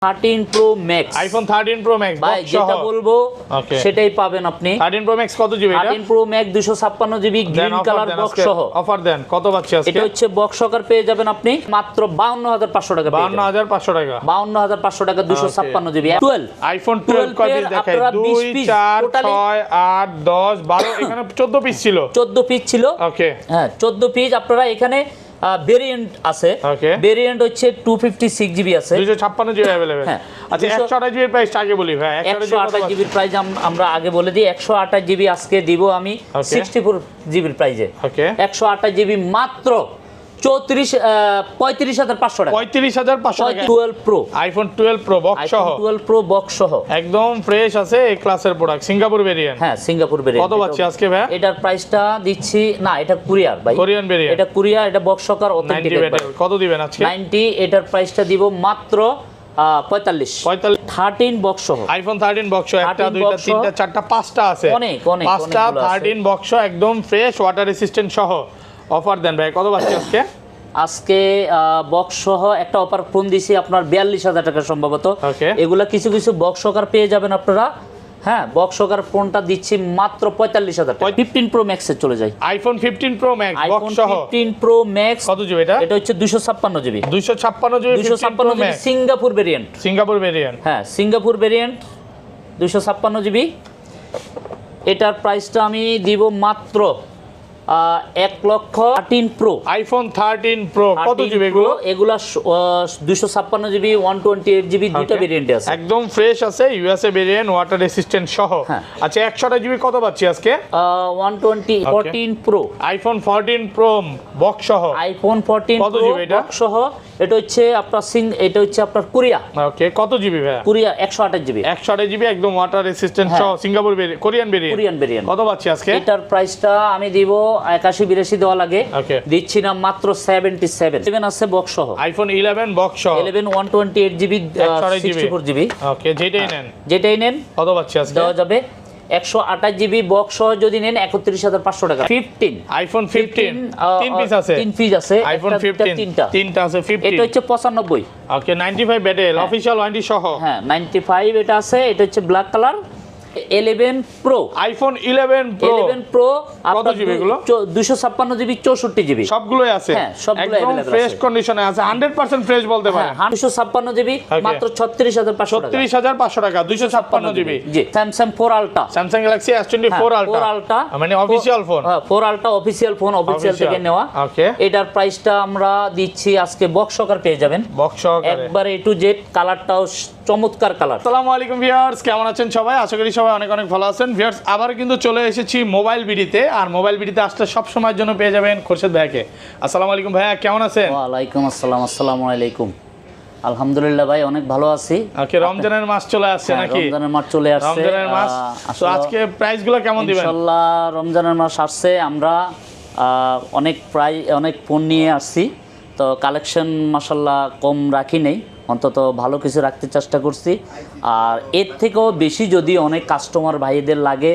13 Pro Max iPhone 13 Pro Max ভাই যেটা বলবো সেটাই পাবেন আপনি 13 Pro Max কত জিবি এটা 13 Pro Max 256 GB green colour box সহ অফার দেন কত পাচ্ছি আজকে এটা হচ্ছে বক্স সহকার পেয়ে যাবেন আপনি মাত্র 52500 টাকা 52500 টাকা 52500 টাকা 256 জিবি 12 iPhone 12 কত দেখাই 2 4 6 8 10 12 এখানে 14 পিস ছিল 14 পিস ছিল ওকে হ্যাঁ 14 পিস আপনারা এখানে ভেরিয়েন্ট আছে ভেরিয়েন্ট হচ্ছে 256 জিবি আছে 256 জিবি अवेलेबल আচ্ছা 128 জিবি প্রাইস আগে বলি ভাই 128 জিবি প্রাইস আমরা আগে বলে দিই 128 জিবি আজকে দিব আমি 64 জিবির প্রাইসে ওকে 128 জিবি মাত্র 35500 টাকা 35500 টাকা 12 প্রো আইফোন 12 প্রো বক্স সহ 12 প্রো বক্স সহ একদম ফ্রেশ আছে এই ক্লাসের প্রোডাক্ট সিঙ্গাপুর ভেরিয়েন্ট হ্যাঁ সিঙ্গাপুর ভেরিয়েন্ট কত পাচ্ছি আজকে ভাই এটার প্রাইসটা দিচ্ছি না এটা কুরিয়ার ভাই কোরিয়ান ভেরিয়েন্ট এটা কুরিয়ার এটা বক্স সহকার অথেন্টিক কত দিবেন আজকে 90 এটার প্রাইসটা দিব মাত্র 45 13 বক্স সহ আইফোন 13 বক্স একটা দুইটা তিনটা চারটা পাঁচটা আছে অনেক পাঁচটা 13 বক্স একদম ফ্রেশ ওয়াটার রেসিস্ট্যান্ট সহ অফার দেন ভাই কত পাচ্ছি আজকে বক্স সহ একটা অফার ফোন দিছি আপনার 42000 টাকা সম্ভবত এগুলা কিছু কিছু বক্স সহকার পেয়ে যাবেন আপনারা হ্যাঁ বক্স সহকার ফোনটা দিচ্ছি মাত্র 45000 টাকা 15 প্রো ম্যাক্সে চলে যাই আইফোন 15 প্রো ম্যাক্স বক্স সহ 15 প্রো ম্যাক্স কত জিবি এটা হচ্ছে 256 GB 256 GB 256 GB Singapore variant হ্যাঁ সিঙ্গাপুর ভেরিয়েন্ট 256 জিবি এটার প্রাইসটা আমি দিব মাত্র 1,13,000 প্রো আইফোন 13 প্রো কত জিবি এগুলা 256 জিবি 128 জিবি দুটো ভেরিয়েন্ট আছে একদম ফ্রেশ আছে ইউএসএ ভেরিয়েন্ট ওয়াটার রেসিস্ট্যান্ট সহ আচ্ছা 100 জিবি কত পাচ্ছি আজকে 14 প্রো আইফোন 14 প্রো বক্স সহ আইফোন 14 কত জিবি এটা বক্স সহ এটা হচ্ছে আপনার কোরিয়া ওকে কত জিবি ভাই কোরিয়া 128 জিবি 128 জিবি একদম ওয়াটার রেসিস্ট্যান্ট সহ সিঙ্গাপুর কোরিয়ান ভেরিয়েন্ট কত পাচ্ছি আজকে এটার প্রাইসটা আমি দিব 81 দেওয়া লাগে দিচ্ছি না মাত্র 77 আছে বক্স সহ আইফোন 11 বক্স সহ 11 128 জিবি 64 জিবি ওকে যেটাই নেন কত পাচ্ছি আজকে দেওয়া যাবে 128 জিবি বক্স সহ যদি নেন 31500 টাকা 15 আইফোন 15 তিন পিস আছে আইফোন 15 তিনটা আছে 15 এটা হচ্ছে 95 ওকে 95 ব্যাটেল অফিশিয়াল ওয়ারেন্টি সহ হ্যাঁ 95 এটা আছে এটা হচ্ছে black colour 11 pro iPhone 11 pro কত জিবি এগুলো 256 জিবি 64 জিবি সবগুলোই আছে হ্যাঁ সবগুলো একদম ফ্রেশ কন্ডিশনে আছে 100% ফ্রেশ বলতে পারেন 256 জিবি মাত্র 36500 টাকা 256 জিবি জি Samsung 4 ultra Samsung galaxy S24 ultra মানে official phone 4 ultra official phone official থেকে নেওয়া ওকে এটার প্রাইসটা আমরা দিচ্ছি আজকে বক্স সহকারে পেয়ে যাবেন বক্স সহকারে একবারে A to Z কালারটাও চমৎকার কালার আসসালামু আলাইকুম ভিউয়ার্স কেমন আছেন সবাই আশা করি সবাই অনেক অনেক ভালো আছেন ভিউয়ার্স আবার কিন্তু চলে এসেছি মোবাইল বিডিতে আর মোবাইল বিডিতে আসলে সব সময়ের জন্য পেয়ে যাবেন খোরশেদ ভাইকে আসসালামু আলাইকুম ভাইয়া কেমন আছেন ওয়া আলাইকুম আসসালাম আসসালামু আলাইকুম আলহামদুলিল্লাহ ভাই অনেক ভালো আছি ওকে রমজানের মাস চলে আসছে নাকি রমজানের মাস চলে আসছে রমজানের মাস তো আজকে প্রাইসগুলো কেমন দিবেন ইনশাআল্লাহ রমজানের মাস আসছে আমরা অনেক ফোন নিয়ে আসছি তো কালেকশন মাশাআল্লাহ কম রাখি নেই অন্তত ভালো কিছু রাখতে চেষ্টা করছি আর এর থেকেও বেশি যদি অনেক কাস্টমার ভাইদের লাগে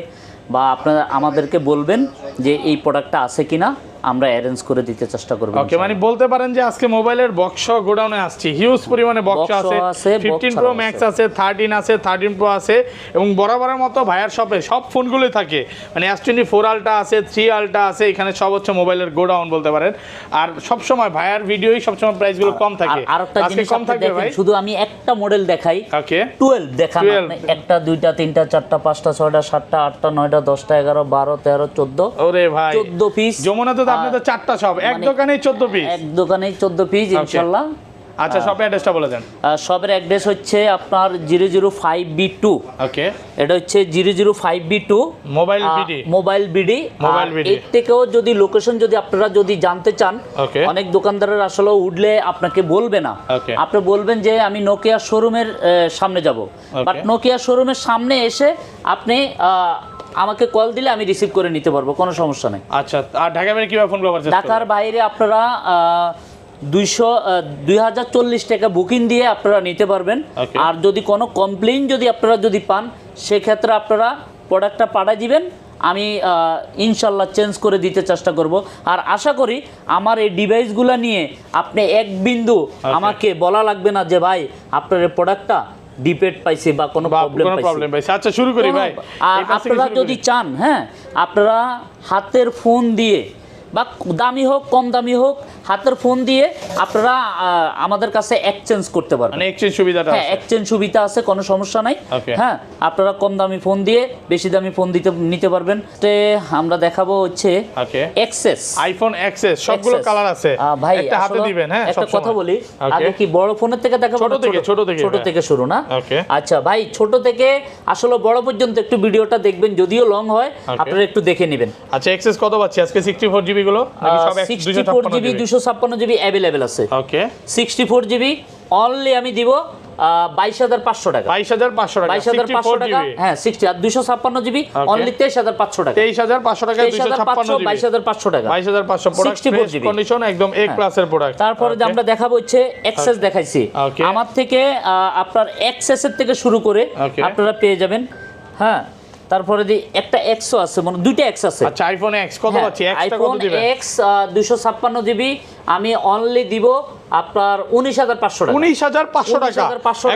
বা আপনারা আমাদেরকে বলবেন যে এই প্রোডাক্টটা আছে কিনা আমরা অ্যারেঞ্জ করে দিতে চেষ্টা করব ওকে মানে বলতে পারেন যে আজকে মোবাইলের বক্স গোডাউনে আসছে হিউজ পরিমাণে বক্স আছে 15 প্রো ম্যাক্স আছে 13 আছে 13 প্রো আছে এবং বরাবরের মতো ভাইয়ার শপে সব ফোনগুলোই থাকে মানে S24 আলট্রা আছে 3 আলট্রা আছে এখানে সব হচ্ছে মোবাইলের গোডাউন বলতে পারেন আর সব সময় ভাইয়ার ভিডিওই সব সময় প্রাইসগুলো কম থাকে আজকে কম থাকবে ভাই শুধু আমি একটা মডেল দেখাই ওকে 12 দেখান আপনি একটা দুইটা তিনটা চারটা পাঁচটা ছয়টা সাতটা আটটা নয়টা 10টা 11 12 13 14 ওরে ভাই 14 পিস যমুনা তো আপনি তো চারটা সব এক দোকানেই 14 পিস এক দোকানেই 14 পিস ইনশাআল্লাহ আচ্ছা শপের অ্যাড্রেসটা বলে দেন শপের অ্যাড্রেস হচ্ছে আপনার 005B2 ওকে এটা হচ্ছে 005B2 মোবাইল বিডি এর থেকেও যদি লোকেশন যদি আপনারা যদি জানতে চান অনেক দোকানদারের আসলে উঠলে আপনাকে বলবে না আপনি বলবেন যে আমি নোকিয়া শোরুমের সামনে যাব বাট নোকিয়া শোরুমের সামনে এসে আপনি আমাকে কল দিলে আমি রিসিভ করে নিতে পারবো কোনো সমস্যা নেই আচ্ছা আর ঢাকার বাইরে কিভাবে ফোন করবেন ঢাকার বাইরে আপনারা 2040 টাকা বুকিং দিয়ে আপনারা নিতে পারবেন আর যদি কোনো কমপ্লেইন যদি আপনারা যদি পান সেক্ষেত্রে আপনারা প্রোডাক্টটা পাঠিয়ে দিবেন আমি ইনশাল্লাহ চেঞ্জ করে দিতে চেষ্টা করব। আর আশা করি আমার এই ডিভাইসগুলো নিয়ে আপনি এক বিন্দু আমাকে বলা লাগবে না যে ভাই আপনার এই প্রোডাক্টটা ডিপেট পাইছে বা কোনো প্রবলেম পাইছে। আচ্ছা শুরু করি ভাই। আর আপনারা যদি চান, হ্যাঁ, আপনারা হাতের ফোন দিয়ে বা দামি হোক কম দামি হোক হাতের ফোন দিয়ে আপনারা আমাদের কাছে এক্সচেঞ্জ করতে পারবেন। মানে এক্সচেঞ্জ সুবিধাটা আছে? হ্যাঁ, এক্সচেঞ্জ সুবিধা আছে, কোনো সমস্যা নাই। হ্যাঁ, আপনারা কম দামি ফোন দিয়ে বেশি দামি ফোন নিতে পারবেন। আমরা দেখাবো হচ্ছে এক্সএস, আইফোন এক্সএস, সবগুলো কালার আছে ভাই। একটা হাতে দিবেন। হ্যাঁ, একটা কথা বলি, আগে কি বড় ফোনের থেকে দেখাবো? ছোট থেকে শুরু না? আচ্ছা ভাই, ছোট থেকে আসলে বড় পর্যন্ত একটু ভিডিওটা দেখবেন, যদিও লং হয় আপনারা একটু দেখে নেবেন। আচ্ছা, এক্সএস কত পাচ্ছি আজকে? 64 জিবি গুলো নাকি সব 64 জিবি 256 জিবি अवेलेबल আছে। ওকে, 64 জিবি অনলি আমি দিব 22,500 টাকা। 22,500 টাকা, 22,500 টাকা। হ্যাঁ, 60 আর 256 জিবি অনলি 23,500 টাকা। 23,500 টাকা, 256 জিবি 22,500 টাকা। 22,500 প্রোডাক্ট, 64 জিবি কন্ডিশন, একদম এ ক্লাসের প্রোডাক্ট। তারপরে যে আমরা দেখাবো হচ্ছে এক্সএস দেখাইছি। আমার থেকে আপনার এক্সএস এর থেকে শুরু করে আপনারা পেয়ে যাবেন। হ্যাঁ, তারপরে দি একটা এক্সও আছে, মানে দুইটা এক্স আছে। আচ্ছা, আইফোন এক্স কত পাচ্ছি? এক্সটা কত দিবেন? এক্স 256 জিবি আমি অনলি দিব আপনার 19,500 টাকা। 19,500 টাকা,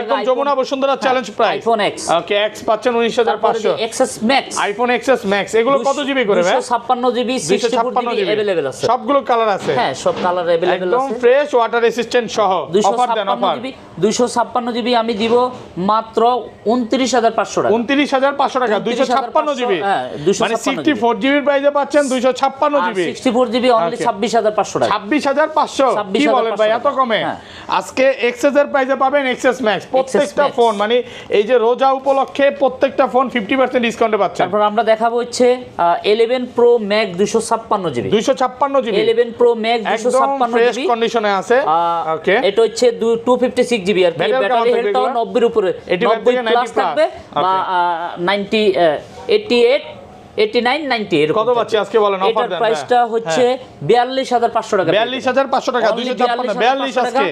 একদম Jamuna Bashundhara challenge price. IPhone X, okay, X পাচ্ছেন 19,500। XS max, iPhone XS max, এগুলো কত জিবি করে ভাই? 256 জিবি, 64 জিবি अवेलेबल আছে। সবগুলো কালার আছে? হ্যাঁ, সব কালার अवेलेबल আছে, একদম ফ্রেশ ওয়াটার রেসিস্ট্যান্ট সহ। অফার দেন, অফার। 256 জিবি আমি দিব মাত্র 29,500 টাকা। 29,500 টাকা, 256 জিবি। হ্যাঁ, মানে 64 জিবির প্রাইসে পাচ্ছেন 256 জিবি। 64 জিবি অনলি 26,500 টাকা। 26,500, কি বলেন ভাই, এত কমে? আজকে এক্সএস এর প্রাইসে পাবেন এক্সএস ম্যাক্স প্রত্যেকটা ফোন, মানে এই যে রোজা উপলক্ষে প্রত্যেকটা ফোন 50% ডিসকাউন্টে পাচ্ছেন। তারপর আমরা দেখাবো হচ্ছে 11 pro max 256 GB. 256 GB 11 pro max 256 fresh GB কন্ডিশনে আছে। ওকে, এটা হচ্ছে 256 জিবি আর ব্যাটারি হেলথটাও 90 এর উপরে, 90 প্লাস থাকবে বা 90 88 89 90 এরকম। কত পাচ্ছি আজকে বলেন? অফার দেন। এটার প্রাইসটা হচ্ছে 42,500 টাকা। 42,500 টাকা, 256 42 আজকে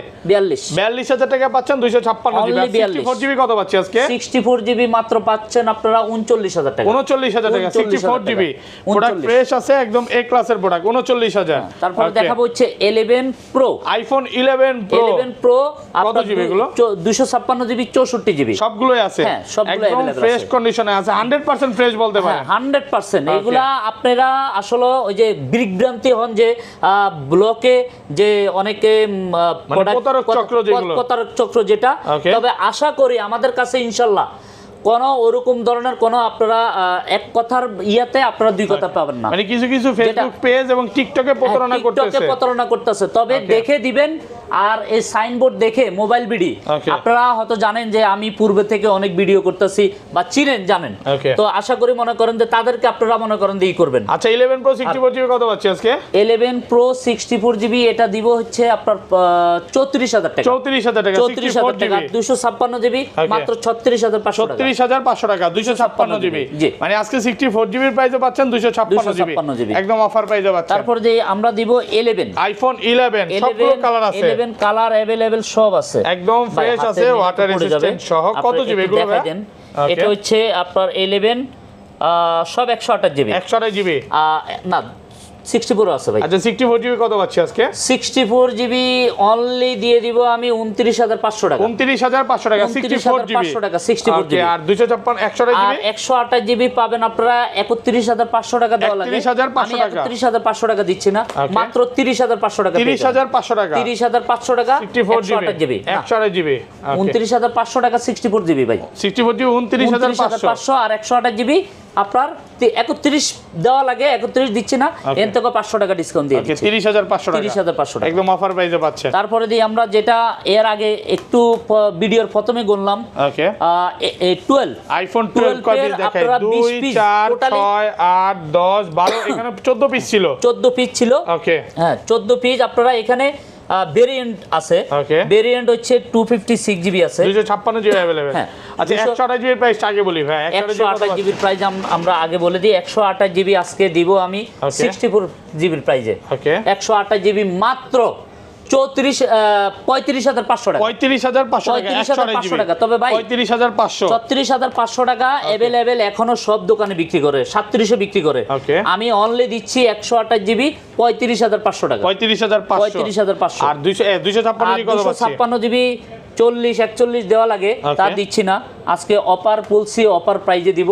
42,000 টাকা পাচ্ছেন 256 জিবি। 64 জিবি কত পাচ্ছি আজকে? 64 জিবি মাত্র পাচ্ছেন আপনারা 39,000 টাকা। 39,000 টাকা, 64 জিবি প্রোডাক্ট ফ্রেশ আছে, একদম এ ক্লাসের প্রোডাক্ট, 39,000। তারপর দেখাবো হচ্ছে 11 প্রো, আইফোন 11 প্রো। 11 প্রো কত জিবি গুলো? 256 জিবি 64 জিবি সবগুলোই আছে। হ্যাঁ, সবগুলো একদম ফ্রেশ কন্ডিশনে আছে, 100% ফ্রেশ বলতে পারেন। 100%। এগুলা আপনারা আসলে ওই যে বিভ্রান্তি হন যে ব্লকে যে অনেকে প্রতারক চক্র যেটা, তবে আশা করি আমাদের কাছে ইনশাল্লাহ কোনো ওরকম ধরনের কোনো আপনারা এক কথার ইয়াতে আপনারা দুই কথা পাবেন না। মানে কিছু কিছু ফেসবুক পেজ এবং টিকটকে প্রতারণা করতেছে, তবে দেখে দিবেন। আর এই সাইনবোর্ড দেখে মোবাইল বিডি, আপনারা হয়তো জানেন যে আমি পূর্বে থেকে অনেক ভিডিও করতেছি বা চিনেন, জানেন, তো আশা করি মনে করেন যে তাদেরকে আপনারা মনে করেন দিয়ে করবেন। আচ্ছা, 11 প্রো 64 জিবি কত পাচ্ছি আজকে? 11 প্রো 64 জিবি এটা দিব হচ্ছে আপনার 34,000 টাকা। 34,000 টাকা, 34,000 টাকা, 256 জিবি মাত্র 36,500 টাকা। 36,500 টাকা, 256 জিবি। মানে আজকে 64 জিবির প্রাইসে পাচ্ছেন 256 জিবি, একদম অফার প্রাইসে পাচ্ছেন। তারপর যে আমরা দিব 11 আইফোন 11 সবগুলো কালার আছে, 11 কালার अवेलेबल সব আছে, একদম ফ্রেশ আছে, ওয়াটার রেজিস্ট্যান্ট সহ। কত জিবি এগুলো? এটা হচ্ছে আপনার 11 সব 128 জিবি। 128 জিবি না, 64 আছে ভাই। আচ্ছা, 64 জিবি কত পাচ্ছি আজকে? 64 জিবি অনলি দিয়ে দিব আমি 29,500 টাকা। 29,500 টাকা, 64 জিবি টাকা, 64 জিবি। আর 256 128 জিবি, 128 জিবি পাবেন আপনারা 31,500 টাকা দেওয়া লাগে। 31,500 টাকা, 31,500 টাকা দিচ্ছি না, মাত্র 30,500 টাকা। 30,500 টাকা, 30,500 টাকা, 64 জিবি, 128 জিবি, 29,500 টাকা, 64 জিবি ভাই। 64 জিবি 29,500 আর 128 জিবি আপনার 31 দেওয়া লাগে, 31 দিচ্ছি না, এর থেকে 500 টাকা ডিসকাউন্ট দিয়ে দিচ্ছি। 30,500 টাকা, 30,500 টাকা একদম অফার প্রাইসে পাচ্ছেন। তারপরে দিয়ে আমরা যেটা এর আগে একটু ভিডিওর প্রথমে গুনলাম, ওকে, 12 আইফোন 12 কত পিস দেখাই? 2 4 6 8 10 12, এখানে 14 পিস ছিল। 14 পিস ছিল, ওকে, হ্যাঁ 14 পিস। আপনারা এখানে ভেরিয়েন্ট আছে, ভেরিয়েন্ট হচ্ছে 256 জিবি আছে, 256 জিবি अवेलेबल। আচ্ছা, 128 জিবির প্রাইস আগে বলি ভাই। 128 জিবির প্রাইস আমরা আগে বলে দিই। 128 জিবি আজকে দিব আমি 64 জিবির প্রাইসে। ওকে, 128 জিবি মাত্র 35,500 টাকা 35,500 টাকা। তবে ভাই 35,500 টাকা अवेलेबल এখনো সব দোকানে বিক্রি করে, 3700 বিক্রি করে। আমি অনলি দিচ্ছি 128 জিবি 35,500 টাকা। 35,500 আর 256 জিবি কত পাচ্ছি? 256 জিবি 40-41 দেওয়া লাগে, তা দিচ্ছি না। আজকে অপার বলছি, অপার প্রাইজে দিব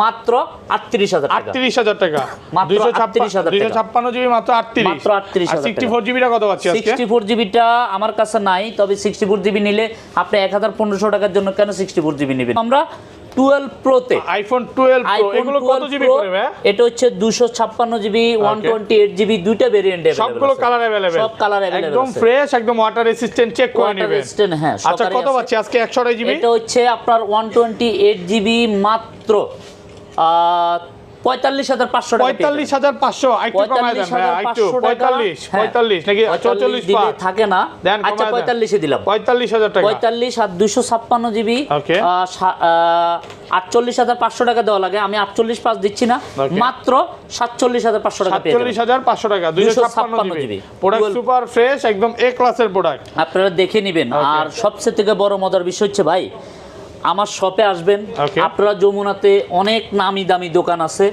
মাত্র 38,000 টাকা। 38,000 টাকা মাত্র 38,000 টাকা। 256 জিবি মাত্র 38। মাত্র 38,000 টাকা। 64 জিবিটা কত পাচ্ছি আজকে? 64 জিবিটা আমার কাছে নাই, তবে 64 জিবি নিলে আপনি 1500 টাকার জন্য কেন 64 জিবি নেবেন? আমরা 12 প্রো তে আইফোন 12 প্রো এগুলো কত জিবি করে ভাই? এটা হচ্ছে 256 জিবি 128 জিবি দুইটা ভেরিয়েন্ট अवेलेबल। সবগুলো কালার अवेलेबल। সব কালার अवेलेबल একদম ফ্রেশ, একদম ওয়াটার রেসিস্ট্যান্ট, চেক করে নেবেন। হ্যাঁ, আচ্ছা কত পাচ্ছি আজকে 128 জিবি? এটা হচ্ছে আপনার 128 জিবি মাত্র 45,500 টাকা। 45,500 আইটু কমায় দেন ভাই, আইটু 45 নাকি 44 দিলে থাকে না। আচ্ছা 45 এ দিলাম 45,000 টাকা। 45 আর 256 জিবি 48,500 টাকা দেওয়া লাগে। আমি 48,500 দিচ্ছি না, মাত্র 47,500 টাকা পেয়ে যাবেন। 47,500 টাকা 256 জিবি প্রোডাক্ট, সুপার ফ্রেশ, একদম এ ক্লাসের প্রোডাক্ট। আপনারা দেখে নেবেন। আর সবচেয়ে থেকে বড় মজার বিষয় হচ্ছে ভাই, আমার শপে আসবেন, আপনারা যমুনাতে অনেক নামি দামি দোকান আছে,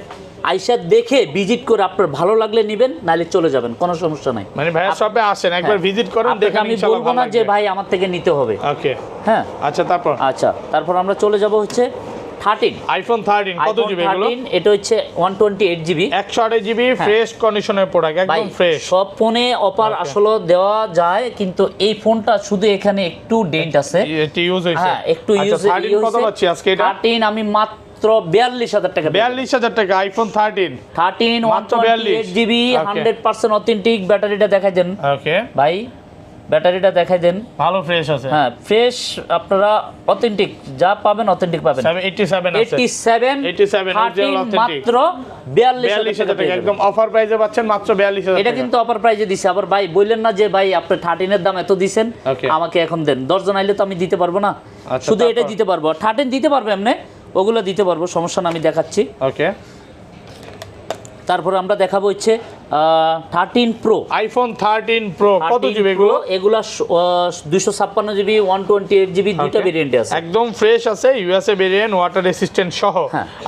আইসা দেখে ভিজিট করে আপনার ভালো লাগলে নেবেন, নাইলে চলে যাবেন, কোনো সমস্যা নাই। মানে ভাই শপে আসেন, একবার ভিজিট করেন, দেখেন আমি বলবো না যে ভাই আমার থেকে নিতে হবে। ওকে হ্যাঁ, আচ্ছা তারপর আমরা চলে যাব হচ্ছে 13 আইফোন 13 কত জিবি এগুলো? এটা হচ্ছে 128 জিবি 128 জিবি ফ্রেশ কন্ডিশনের প্রোডাক্ট, একদম ফ্রেশ। সব ফোনে অফার আসলে দেওয়া যায়, কিন্তু এই ফোনটা শুধু এখানে একটু ডেন্ট আছে, এটি ইউজ হইছে। হ্যাঁ, একটু ইউজ হইছে। 13 কত পাচ্ছি আজকে এটা? 13 আমি মাত্র 42,000 টাকা। 42,000 টাকা আইফোন 13 128 জিবি 100% অথেন্টিক। ব্যাটারিটা দেখাই দেন। ওকে ভাই ব্যাটারিটা দেখাই দেন, ভালো ফ্রেশ আছে। হ্যাঁ, ফ্রেশ, আপনারা অথেন্টিক যা পাবেন অথেন্টিক পাবেন। 87 আছে, 87 মাত্র 42,000 টাকা, একদম অফার প্রাইসে পাচ্ছেন মাত্র 42,000 টাকা। এটা কিন্তু অফার প্রাইসে দিছে। আবার ভাই বললেন না যে ভাই আপনি 13 এর দাম এত দিবেন, আমাকে এখন দেন। 10 জন আইলে তো আমি দিতে পারবো না, শুধু এটা দিতে পারবো। 13 দিতে পারবো এমনি, ওগুলো দিতে পারবো, সমস্যা না, আমি দেখাচ্ছি। ওকে, তারপরে আমরা দেখাবো হচ্ছে 13 প্রো আইফোন 13 প্রো কত জিবি এগুলো? এগুলা 256 জিবি 128 জিবি দুইটা ভেরিয়েন্ট আছে, একদম ফ্রেশ আছে, ইউএসএ ভেরিয়েন্ট, ওয়াটার রেসিস্ট্যান্ট সহ।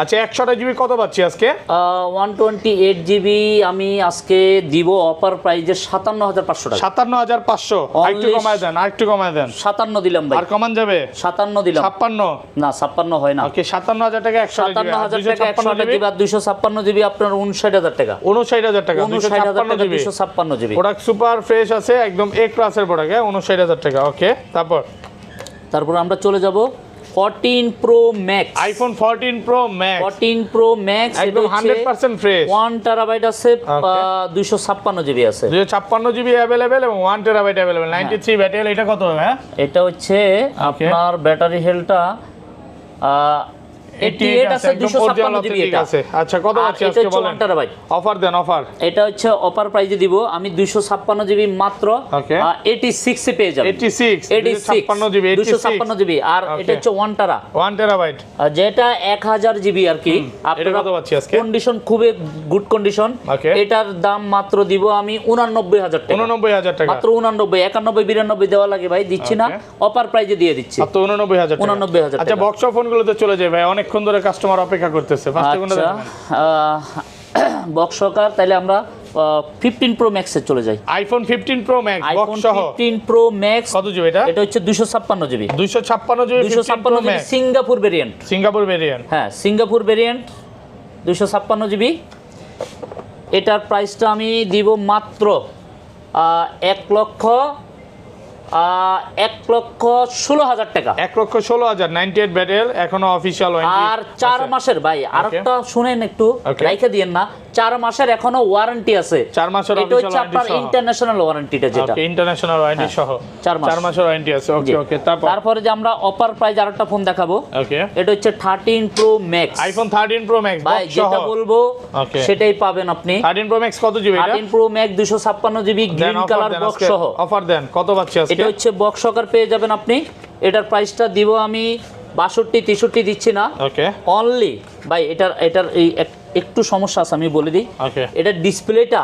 আচ্ছা 128 জিবি কত পাচ্ছি আজকে? 128 জিবি আমি আজকে দিব অফার প্রাইজে 57,500 টাকা। 57,500 আরেকটু কমায় দেন, আরেকটু কমায় দেন। 57 দিলাম ভাই। আর কমান যাবে? 57 দিলাম। 56 না, 57 হয় না। ওকে, 57,000 টাকা 57,000 টাকা 128 জিবি আর 256 জিবি আপনার 59,000 টাকা। 59,000 টাকা 256 জিবি প্রোডাক্ট, সুপার ফ্রেশ আছে, একদম এ ক্লাসের প্রোডাক্ট। 59,000 টাকা। ওকে, তারপর আমরা চলে যাব 14 pro max. IPhone 14 pro max 14 pro max একদম 100% ফ্রেশ। 1 টেরাবাইট আছে, 256 জিবি আছে, 256 জিবি अवेलेबल এবং 1 টেরাবাইট अवेलेबल। 93 ব্যাটারি। এটা কত? হ্যাঁ, এটা হচ্ছে আপনার ব্যাটারি হেলটা 88 আছে, 256 জিবি এটা আছে। আচ্ছা কত আছে আজকে বলেন? 1 টেরাবাইট অফার দেন, অফার। এটা হচ্ছে অফার প্রাইজে দিব আমি 256 জিবি মাত্র 86 এ পেয়ে যাবেন। 86 256 জিবি 256 জিবি আর এটা হচ্ছে 1 টেরাবাইট যেটা 1000 জিবি আর কি। এটা কত পাচ্ছি আজকে? কন্ডিশন খুবই গুড কন্ডিশন। এটার দাম মাত্র দিব আমি 89,000 টাকা। 89,000 টাকা মাত্র 89, 91, 92 দেওয়া লাগে ভাই, দিচ্ছি না, অফার প্রাইজে দিয়ে দিচ্ছি। মাত্র 89,000 টাকা। 89,000 টাকা। আচ্ছা বক্স ফোনগুলোতে চলে যায় ভাই, অনেকক্ষণ ধরে কাস্টমার অপেক্ষা করতেছে। ফার্স্টে কোনটা দেখেন? বক্স সহকার। তাহলে আমরা 15 প্রো ম্যাক্সে চলে যাই। আইফোন 15 প্রো ম্যাক্স বক্স সহ 15 প্রো ম্যাক্স কত জিবি এটা? এটা হচ্ছে 256 GB 256 GB 256 GB Singapore variant. Singapore variant, হ্যাঁ, সিঙ্গাপুর ভেরিয়েন্ট 256 জিবি। এটার প্রাইসটা আমি দিব মাত্র 1,16,000 টাকা। 1,16,000 98 ব্যাটারি, এখনো অফিশিয়াল ওয়ারেন্টি। আর 4 মাসের ভাই আরেকটা শুনেন একটু, রাইখা দিয়েন না, 4 মাসের এখনো ওয়ারেন্টি আছে। 4 মাসের এটা হচ্ছে আপনার ইন্টারন্যাশনাল ওয়ারেন্টিটা, যেটা ইন্টারন্যাশনাল ওয়ারেন্টি সহ 4 মাসের ওয়ারেন্টি আছে। ওকে ওকে, তারপরে যে আমরা অফার প্রাইস আরেকটা ফোন দেখাবো। ওকে, এটা হচ্ছে 13 pro max. IPhone 13 pro max ভাই যেটা বলবো সেটাই পাবেন আপনি। 13 প্রো ম্যাক্স কত জিবি এটা? 13 pro max 256 GB green colour box সহ। অফার দেন, কত পাচ্ছি আজকে? এটা হচ্ছে বক্স সহকার পেয়ে যাবেন আপনি। এটার প্রাইসটা দিব আমি 62, 63 দিচ্ছি না। ওকে, অনলি ভাই এটার এই একটু সমস্যা আছে, আমি বলে দিই। এটার ডিসপ্লেটা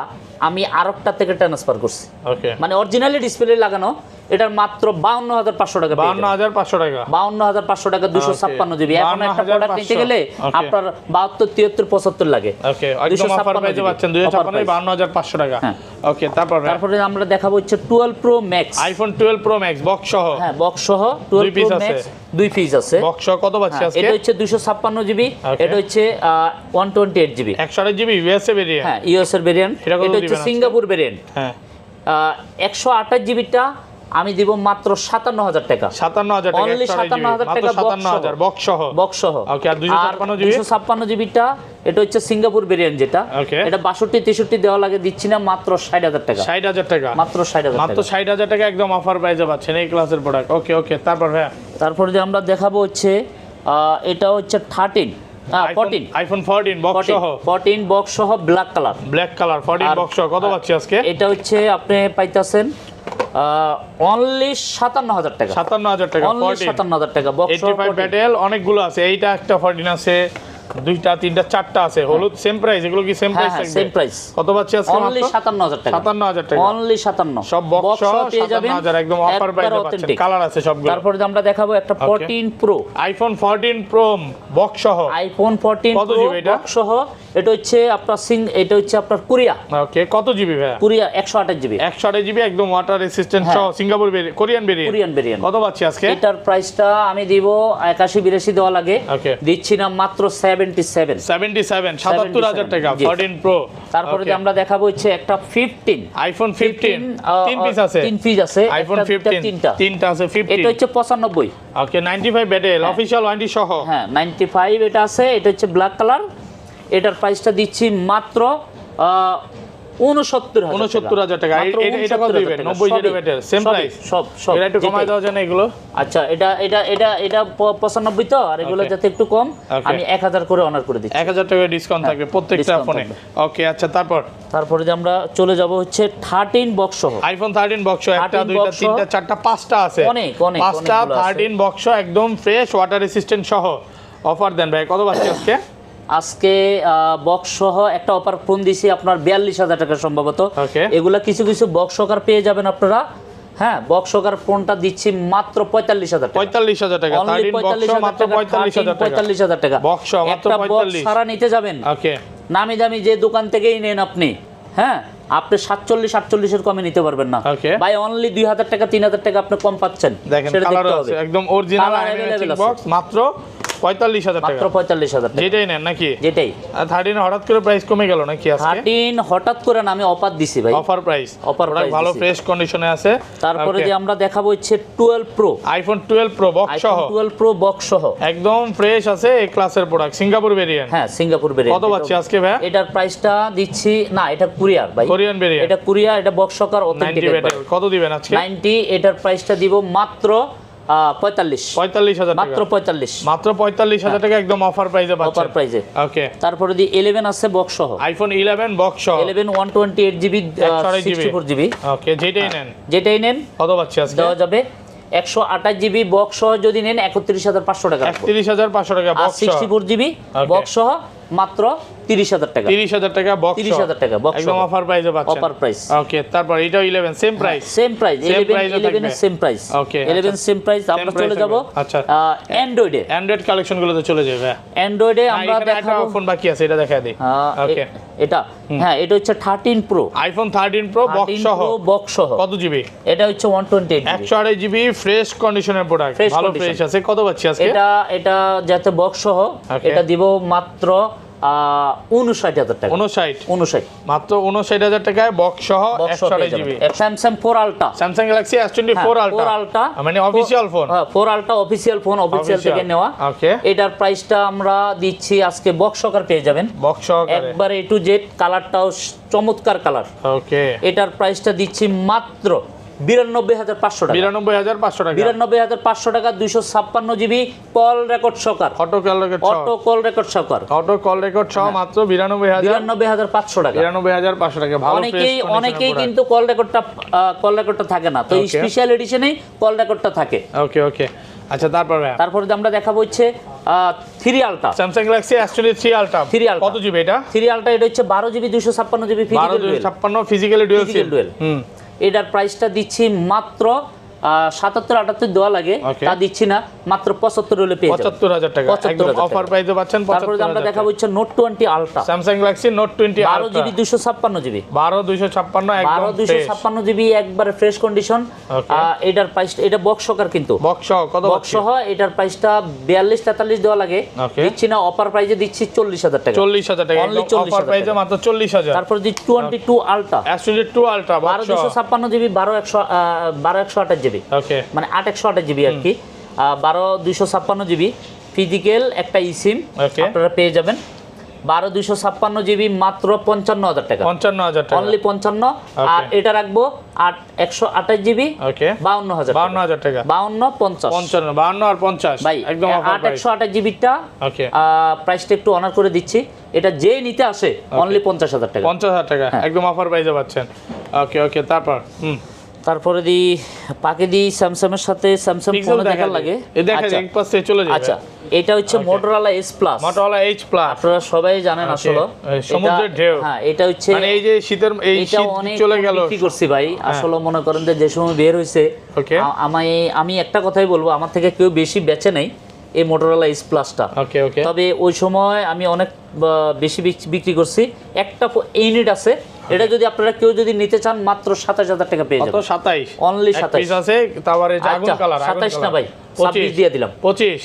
আমি আরেকটা থেকে ট্রান্সফার করছি। ওকে, মানে অরিজিনালি ডিসপ্লে লাগানো, এটার মাত্র 52,500 টাকা। 52,500 টাকা, 52,500 টাকা 256 জিবি। এখন একটা প্রোডাক্ট নিতে গেলে আপনার 72, 73, 75 লাগে। ওকে, একদম অফার প্রাইসে পাচ্ছেন 256 52,500 টাকা। ওকে, তারপরে আমরা দেখাবো হচ্ছে 12 pro max, iPhone 12 pro max box সহ। হ্যাঁ, বক্স সহ 12 প্রো ম্যাক্স 2 পিস আছে। বক্স সহ কত পাচ্ছি আজকে? এটা হচ্ছে 256 জিবি, এটা হচ্ছে 128 জিবি, 128 জিবি ইউএসএ ভেরিয়েন্ট। হ্যাঁ, ইউএস এর ভেরিয়েন্ট। এটা হচ্ছে সিঙ্গাপুর ভেরিয়েন্ট। হ্যাঁ, 128 জিবিটা আমি দিব মাত্র 57,000 টাকা। 57,000 টাকা, অনলি 57,000 টাকা 57,000 বক্স সহ। বক্স সহ। ওকে, আর 256 জিবিটা এটা হচ্ছে সিঙ্গাপুর ভেরিয়েন্ট যেটা। এটা 62, 63 দেওয়া লাগে, দিচ্ছি না মাত্র 60,000 টাকা। 60,000 টাকা, মাত্র 60,000 মাত্র 60,000 টাকা একদম অফার প্রাইসে পাচ্ছেন এই ক্লাসের প্রোডাক্ট। ওকে ওকে, তারপর যে আমরা দেখাবো হচ্ছে এটা হচ্ছে 13 আইফোন 14 বক্স সহ। 14 বক্স সহ ব্ল্যাক কালার। 14 বক্স সহ কত পাচ্ছি আজকে? এটা হচ্ছে আপনি পাইতাছেন অনলি 57,000 টাকা। 57,000 টাকা, অনলি 57,000 টাকা বক্স সহ। 85 ব্যাটেল অনেকগুলো আছে, এইটা একটা 14 আছে, দুইটা, তিনটা, চারটা আছে হলুদ। সেম প্রাইস, এগুলো কি সেম প্রাইস থাকবে? Same price. কত পাচ্ছি আজকে? অনলি 57,000 টাকা। 57,000 টাকা, অনলি 57। সব বক্স সহ পেয়ে যাবেন 57,000 একদম অফার প্রাইসে পাচ্ছেন। কালার আছে সবগুলো। তারপরে আমরা দেখাবো একটা 14 প্রো, আইফোন 14 প্রো বক্স সহ। আইফোন 14 কত জিবি এটা? বক্স সহ। এটা হচ্ছে আপনার এটা হচ্ছে আপনার কোরিয়া। ওকে, কত জিবি ভাই? Korea 128 GB. 128 জিবি একদম ওয়াটার রেসিস্ট্যান্ট সহ, সিঙ্গাপুর কোরিয়ান ভেরিয়েন্ট। কত পাচ্ছি আজকে? এটার প্রাইসটা আমি দিব 81, 82 দেওয়া লাগে, দিচ্ছি না মাত্র 77 77,000 টাকা 14 প্রো। তারপরে আমরা দেখাবো হচ্ছে একটা 15 আইফোন 15 তিন পিস আছে। আইফোন 15 তিনটা আছে 15। এটা হচ্ছে 95। ওকে, 95 ব্যাটেল অফিশিয়াল ওয়ারেন্টি সহ। হ্যাঁ, 95 এটা আছে। এটা হচ্ছে ব্ল্যাক কালার। এটার প্রাইসটা দিচ্ছি মাত্র 69,000 টাকা। এটা কত দিবেন? 90 জিবি ব্যাটেল সেম প্রাইস। সব এটা একটু কমায় দেওয়া যায় না এগুলো? আচ্ছা, এটা 95 তো, আর এগুলো যাতে একটু কম, আমি 1000 করে অনার করে দিচ্ছি। 1000 টাকা ডিসকাউন্ট থাকবে প্রত্যেকটা ফোনে। ওকে, আচ্ছা, তারপরে যে আমরা চলে যাব হচ্ছে 13 বক্স সহ। আইফোন 13 বক্স, একটা, দুইটা, তিনটা, চারটা, পাঁচটা আছে। পাঁচটা 13 বক্স একদম ফ্রেশ ওয়াটার রেসিস্ট্যান্ট সহ। অফার দেন ভাই, কত পাচ্ছি আজকে বক্স সহ একটা অফার ফোন দিছি আপনার 42,000 টাকা সম্ভবত। এগুলা কিছু কিছু বক্স সহকার পেয়ে যাবেন আপনারা। হ্যাঁ, বক্স সহকার ফোনটা দিচ্ছি মাত্র 45,000 টাকা। 45,000 টাকা, 13 বক্স মাত্র 45,000 টাকা। বক্স মাত্র 45। সারা নিতে যাবেন, ওকে, নামি দামি যে দোকান থেকেই নেন আপনি, হ্যাঁ, আপনি 47, 48 কমে নিতে পারবেন না ভাই। অনলি 2,000 টাকা, 3,000 টাকা আপনি কম পাচ্ছেন। দেখেন, কালার আছে একদম অরিজিনাল বক্স, মাত্র 45,000 টাকা। মাত্র 45,000 টাকা। যেটাই নেন নাকি? যেটাই। 13 হঠাৎ করে প্রাইস কমে গেল নাকি আজকে? 13 হঠাৎ করে না, আমি অফার দিছি ভাই। অফার প্রাইস ভালো ফ্রেশ কন্ডিশনে আছে। তারপরে যে আমরা দেখাবো হচ্ছে 12 প্রো, আইফোন 12 প্রো বক্স সহ। 12 প্রো বক্স সহ একদম ফ্রেশ আছে, এই ক্লাসের প্রোডাক্ট, সিঙ্গাপুর ভেরিয়েন্ট। হ্যাঁ, সিঙ্গাপুর ভেরিয়েন্ট। কত পাচ্ছি আজকে ভাই? এটার প্রাইসটা দিচ্ছি না, এটা কোরিয়ার ভাই, কোরিয়ান ভেরিয়েন্ট। এটা কোরিয়া, এটা বক্স সহকার অথেন্টিক। কত দিবেন আজকে? 90। এটার প্রাইসটা দিব মাত্র 45,000 মাত্র 45,000 টাকা একদম অফার প্রাইসে পাচ্ছেন। অফার প্রাইসে। ওকে, তারপরে দি 11 আছে বক্স সহ। আইফোন 11 বক্স সহ। 11 128 জিবি 64 জিবি। ওকে, যেটাই নেন কত পাচ্ছি আজকে? দেওয়া যাবে 128 জিবি বক্স সহ যদি নেন 31,500 টাকা। 31,500 টাকা বক্স সহ। 64 জিবি বক্স সহ মাত্র 30,000 টাকা। 30,000 টাকা বক্স, 30,000 টাকা বক্স, একদম অফার প্রাইসে পাচ্ছেন। Offer price. ওকে, তারপর এটাও 11 same price. 11 same price. Okay, 11 same price. আমরা চলে যাব আচ্ছা অ্যান্ড্রয়েড কালেকশন গুলোতে চলে যাবে। অ্যান্ড্রয়েডে আমরা দেখাবো ফোন বাকি আছে, এটা দেখায় দেই। ওকে, এটা হ্যাঁ, এটা হচ্ছে 13 প্রো, আইফোন 13 প্রো বক্স সহ। কত জিবি? এটা হচ্ছে 128 128 জিবি ফ্রেশ কন্ডিশনের প্রোডাক্ট, ভালো ফ্রেশ আছে। কত পাচ্ছি আজকে? এটা যাতে বক্স সহ, এটা দিব মাত্র 59,000 টাকা। 59 মাত্র 59,000 টাকায় বক্স সহ 128 GB. Samsung 4 ultra, Samsung galaxy S24 ultra, মানে official phone. 4 ultra official phone, official থেকে নেওয়া। ওকে, এটার প্রাইসটা আমরা দিচ্ছি আজকে বক্স সহকার পেয়ে যাবেন। বক্স সহকারে একবারে A to Z, কালারটাও চমৎকার কালার। ওকে, এটার প্রাইসটা দিচ্ছি মাত্র 92,500 টাকা। 92,500 টাকা। 92,500 টাকা 256 জিবি কল রেকর্ড সহকার, অটো কল রেকর্ড সহ মাত্র 92,500 টাকা। 92,500 টাকা, ভালো ফ্রেশ। অনেকেই কিন্তু কল রেকর্ডটা থাকে না, তো স্পেশাল এডিশনে কল রেকর্ডটা থাকে। ওকে, আচ্ছা, তারপরে আমরা দেখাবো হচ্ছে 3 ultra, Samsung galaxy S23 ultra. 3 ultra কত জিবি এটা? 3 আলট্রা, এটা হচ্ছে 12GB 256GB physical dual. 1256 physically dual SIM. এটার প্রাইসটা দিচ্ছি মাত্র 77-78 দেওয়া লাগে, তা দিচ্ছি না, মাত্র 75 হলে পেয়ে যাবেন। 75000 টাকা একদম অফার প্রাইসে পাচ্ছেন। তারপরে আমরা দেখাবো হচ্ছে note 20 ultra, Samsung Galaxy note 20 ultra 12GB 256GB 12256 একদম 12256GB একবারে ফ্রেশ কন্ডিশন। এটার প্রাইস, এটা বক্স সহকার কিন্তু, বক্স সহ কত? বক্স সহ এটার প্রাইসটা 42-43 দেওয়া লাগে, দিচ্ছি না, অফার প্রাইসে দিচ্ছি 40000 টাকা। 40000 টাকা অনলি অফার প্রাইসে মাত্র 40000। তারপর দি 22 ultra, S22 ultra box 12256GB 12128GB, ওকে মানে 8128GB আর কি, 12256GB ফিজিক্যাল একটা ইসিম আপনারা পেয়ে যাবেন। 12256GB মাত্র 55000 টাকা, 55000 টাকা অনলি 55। আর এটা রাখবো 128GB, ওকে 52000 টাকা 52 50 55 52 আর 50 ভাই, একদম অফার প্রাইস। 128GBটা ওকে প্রাইসটা একটু অনার করে দিচ্ছি, এটা যে নিতে আসে অনলি 50000 টাকা, 50000 টাকা একদম অফার প্রাইসে পাচ্ছেন। ওকে ওকে তারপর তারপরে দি পাকে দি স্যামসাং এর সাথে স্যামসাং ফোন দেখার লাগে, এই দেখা যায় এক পাশে চলে যাবে। আচ্ছা, এটা হচ্ছে Motorola S plus, Motorola H plus, আপনারা সবাই জানেন আসলে সমুদ্রের ঢেউ। হ্যাঁ, এটা হচ্ছে মানে এই যে শীতের এই শীত চলে গেল, কি করছি ভাই আসলে মনে করেন যে সময় বের হইছে, আমি একটা কথাই বলবো, আমার থেকে কেউ বেশি বেচে নাই এই মোটরোলা S প্লাসটা। ওকে ওকে তবে ওই সময় আমি অনেক বেশি বিক্রি করছি। একটা ইউনিট আছে, এটা যদি আপনারা কেউ যদি নিতে চান মাত্র 27000 টাকা পেয়ে যাবেন। 27 অনলি 27 পিস আছে, তারপরে আগুন কালার 27 না ভাই, 26 দিয়ে দিলাম। 25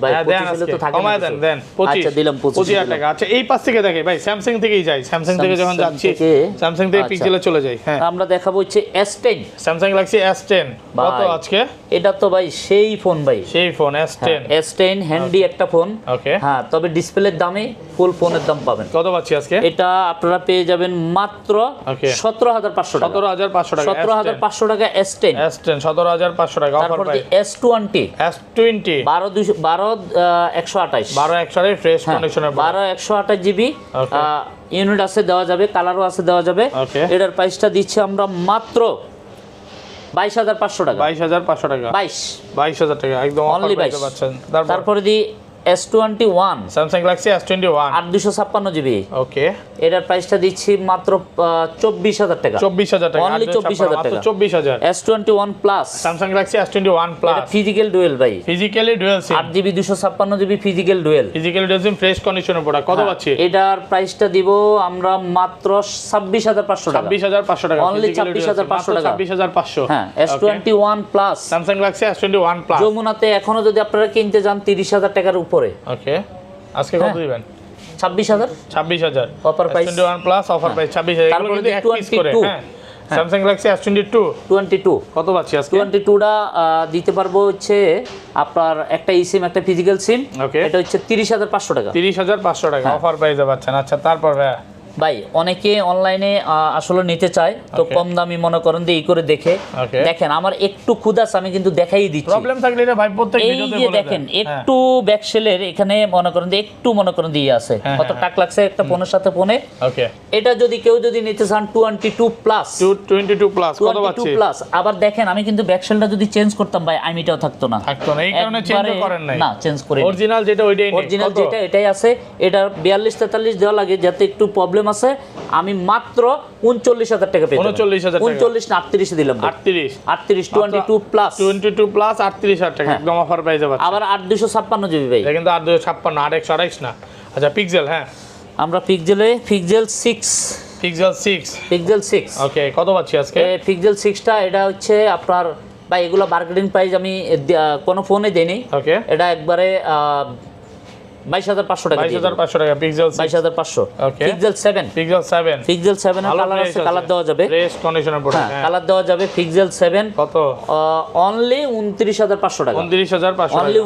ভাই, 25 হলে তো থাকে না, দেন 25। আচ্ছা দিলাম 25000 টাকা। আচ্ছা এই পাশ থেকে দেখে ভাই, স্যামসাং থেকেই যাই, স্যামসাং থেকে যখন যাচ্ছি স্যামসাং থেকে পিক্সেলে চলে যাই। হ্যাঁ, আমরা দেখাবো হচ্ছে S10, স্যামসাং গ্যালাক্সি S10 কত আজকে? এটা তো ভাই সেই ফোন ভাই, সেই ফোন S10 S10 হ্যান্ডি একটা ফোন। ওকে হ্যাঁ, তবে ডিসপ্লের দামে ফুল ফোনের দাম পাবেন। কত পাচ্ছি আজকে? এটা আপনারা পেয়ে যাবেন মাত্র 17500 টাকা, 17500 টাকা, 17500 টাকা S10 17500 টাকা অফার তারপর প্রাইস। S20 12128 ফ্রেশ কন্ডিশনের 12128GB ইউনিট আছে, দেওয়া যাবে, কালারও আছে, দেওয়া যাবে। এটার প্রাইসটা দিচ্ছি আমরা মাত্র 22500 টাকা, 22500 টাকা, 22000 টাকা একদম অনলি 22 পাচ্ছেন। তারপরে দি S21 Samsung galaxy S21 8256GB, ওকে এটার প্রাইসটা দিচ্ছি মাত্র 24000 টাকা, 24000 টাকা, অনলি 24000 টাকা, 24000। S21 plus, Samsung galaxy S21 plus, এটা ফিজিক্যাল ডুয়েল ভাই, physically dual SIM, 8GB 256GB physical dual, physically dual SIM fresh কন্ডিশনের প্রোডাক্ট। কত পাচ্ছি? এটার প্রাইসটা দিব আমরা মাত্র 26500 টাকা, 26500 টাকা, অনলি 26500 টাকা, 26500। হ্যাঁ, S21 plus, Samsung galaxy S21 plus যমুনাতে এখনো যদি আপনারা কিনতে যান 30000 টাকার উপরে। ওকে, আজকে কত দিবেন? 26000 offer price. S21 plus offer price 26000। এগুলো কিন্তু এক পিস করে। হ্যাঁ, স্যামসাং গ্যালাক্সি S22 কত পাচ্ছি আজকে? 22টা দিতে পারবো হচ্ছে আপনার একটা সিম, একটা ফিজিক্যাল সিম, এটা হচ্ছে 30500 টাকা, 30500 টাকা অফার প্রাইসে পাচ্ছেন। আচ্ছা তারপর ভাই, অনেকে অনলাইনে আসলে নিতে চায়, তো কম দামি মনে করেন যে এই করে দেখে দেখেন, আমার একটু ক্ষুধা আছে, আমি কিন্তু দেখাই দিচ্ছি, প্রবলেম থাকলে এটা ভাই প্রত্যেক ভিডিওতে বলে দেন। দেখেন একটু ব্যাকসেলের এখানে মনে করেন যে একটু মনে করেন দিয়ে আছে, কত টাকা লাগছে একটা ফোনের সাথে ফোনে। ওকে, এটা যদি কেউ যদি নিতে চান 22 প্লাস, 22 প্লাস কত পাচ্ছি? 22 প্লাস। আবার দেখেন আমি কিন্তু ব্যাকসেলটা যদি চেঞ্জ করতাম ভাই, আইমিটাও থাকতো না, এই কারণে চেঞ্জ করেন নাই। না, চেঞ্জ করে অরিজিনাল যেটা ওইটাই নেই, অরিজিনাল যেটা এটাই আছে। এটা 42-43 দেওয়া লাগে, যাতে একটু প্রবলেম আছে। আমি মাত্র 39000 টাকা পেয়ে 39000 টাকা, 39 না 38 এ দিলাম, 38 22 প্লাস 38000 টাকা একদম অফার প্রাইসে পাচ্ছেন। আবার 8256GB ভাই, এটা কিন্তু 8256 8128 না। আচ্ছা পিক্সেল, হ্যাঁ আমরা পিক্সেল 6 ওকে, কত পাচ্ছি আজকে? পিক্সেল 6টা এটা হচ্ছে আপনার ভাই, এগুলো মার্কেটিং প্রাইস আমি কোনো ফোনে দেইনি। ওকে, এটা একবারে 22500 টাকা, 22500 টাকা পিক্সেল 22500। ওকে, পিক্সেল 7 এর কালার আছে, কালার দেওয়া যাবে, ফ্রেশ কন্ডিশনের প্রোডাক্ট, হ্যাঁ কালার দেওয়া যাবে। পিক্সেল 7 কত? অনলি 29500 টাকা, 29500 অনলি